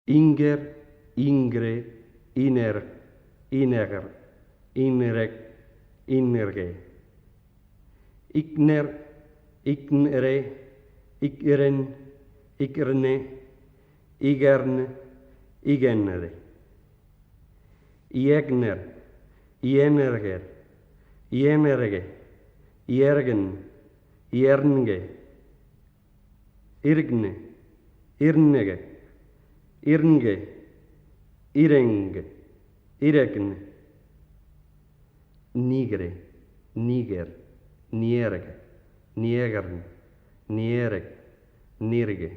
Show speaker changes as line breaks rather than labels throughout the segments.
Inger, ingre, iner, ineger, inrek, inerge. Ikner, iknere, ikren, ikerne, igerne, igenere. Iegner, ienerger, ienerge, iergen, iernge, irgne, irnege, irnge, irenge, iregne, nigre, niger, nierge, niegern, niereg, nirge,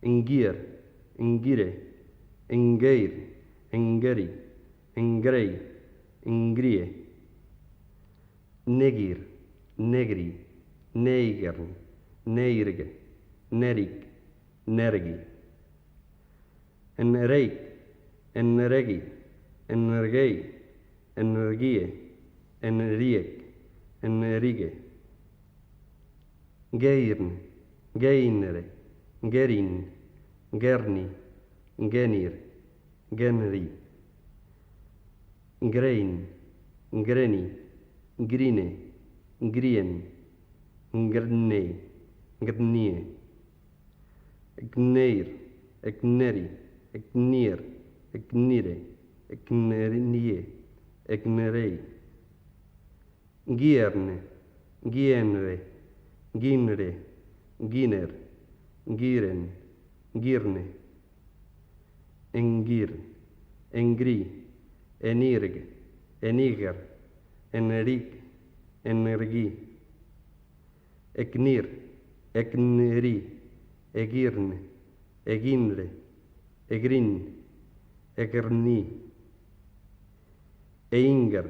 ingier, ingire, ingeir, ingeri, ingrei, ingrie, negir, negri, neigern, neirge, nerig, nergi, enreik, enregi, energei, energie, enriek, enrige, geirn, geinere, gerin, gerni, genir, genri, grein, greni, grine, grien, grne, grnie, gneir, egneri, egnir, egnire, egnenie, egnerei, gierne, gienre, ginre, giner, giren, girne, engir, engri, enirg, eniger, enrik, energi, eknir, ekneri, egirne, eginre, egrin, egerni, einger,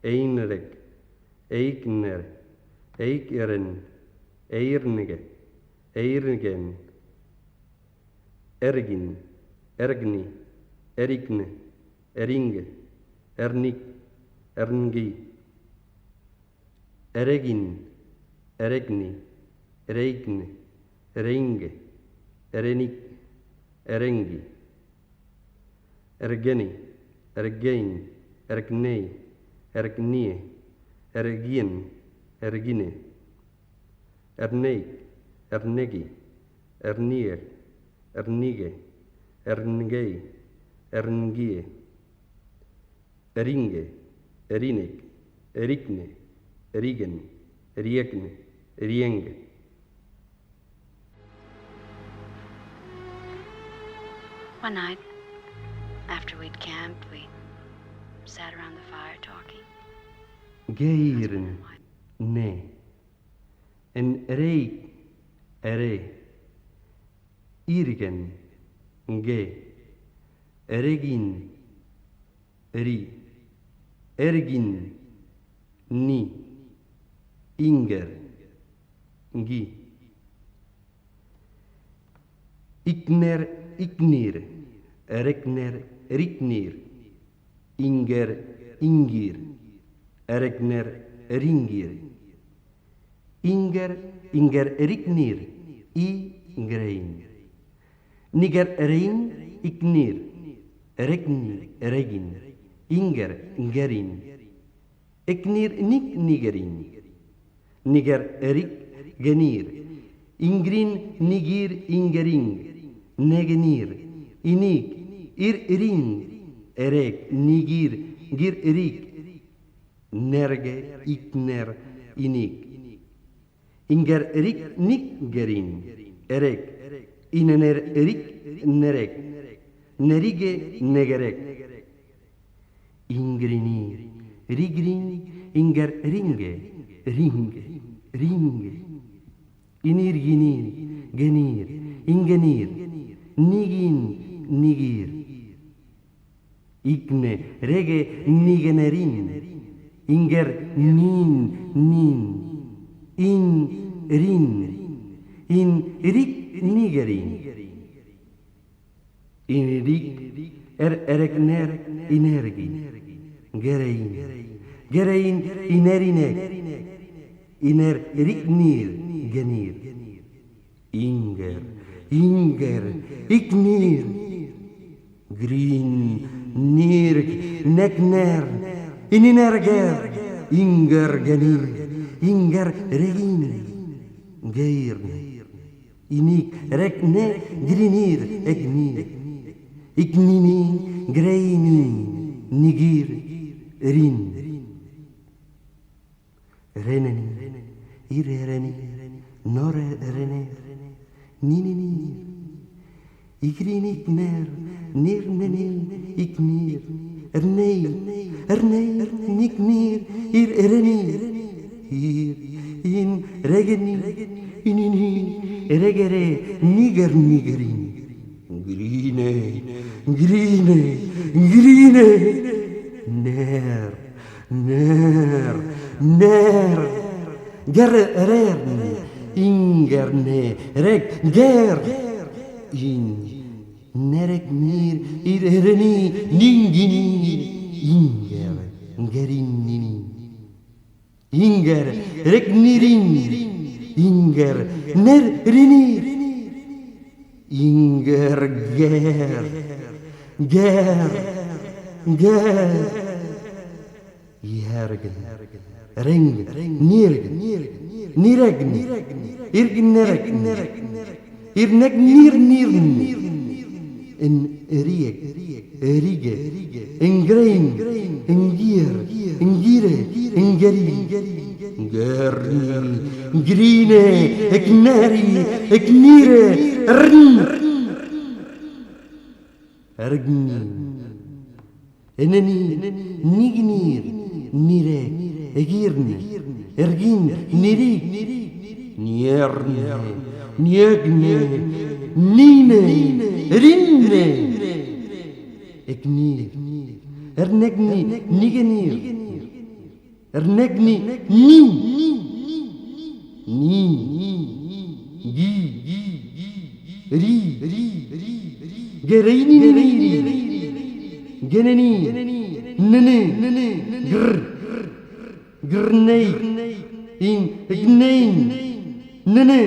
einreg, eikner, eikeren, eirnge, eirgen, ergin, ergni, erigne, eringe, ernik, erngi, eregin, eregni, ereigne, ereinge, erenik, erengi, ergeni, ergein, ergnei, ergnie, ergien, ergine, erneik, ernegi, ernier, ernige, erngei, erngie, eringe, erinek, erikne, erigen, eriegne, erienge.
One night, after we'd camped, we sat around the fire talking.
Geiren, ne, en reik, ere, irgen, ge, eregin, ri, ergin, ni, inger, gi, ikner, iknir, erekner, riknir, inger, ingir, erekner, ringir, inger, inger, riknir, I, grein, niger, rein, iknir, erekni, eregin, inger, gerin, eknir, nik, nigerin, niger, erik, genir, ingrin, nigir, ingering, negenir, inik, iring, erek, nigir, gir, erik, nerge, ikner, inik, inger, erik, nik, gerin, erek, inener, erik, nerek, nerige, negerek, ingrini, rigrin, inger, ringe, ringe, ringe, inirginir, genir, ingenir, nigin, nigir, igne, rege, nigenerin, inger, nin, nin, in, rin, in, rik, nigerin, in, rik, erekner, inergin, gerein, gerein, inerinek, iner, riknir, genir, inger, inger, iknir, green, nirk, nekner, ininerger, inger genir, inger regin, geir, inik, rekne, grinir, eknir, iknini, greini, nigir, rin, reneni, irereni, nore rene, ninini, ikrin ikner, nirneni, iknir, ernei, niknir, irereni, ir, in, regeni, inini, regere, nigerin, grine, ner, gererne, ingerne, ger, in, nerek mir, irereni, ningini, gerinini, inger, reknirin, inger, nerini, inger, ger, jergen, reng, nirgen, niregen, irgnerek, irnek, nirn, en riek, rige, engrein, engier, engire, engeri, gerni, grine, ekneri, eknire, ergni, eneni, nignir, nire, egirne, ergin, niri, nierne, niegne, nine, rinne, eknir, ernegni, nigenir, ernegni, gi, ri, gereini, geneni, nene, grnei, in, gnein, nene,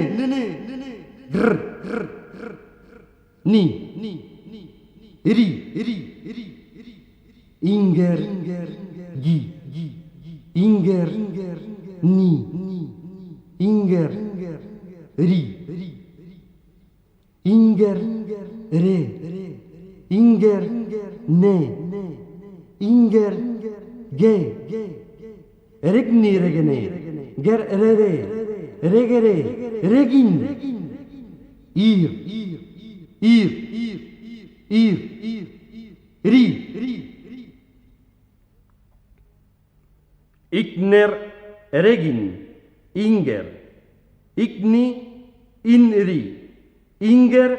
ni, ri, inger, gi, inger, ni, inger, ri, inger, re, inger, ne, inger, ge, regni, regene, ger, rere, regere, regin, ir, ri, ikner, regin, inger, ikni, inri, inger,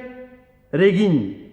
regin.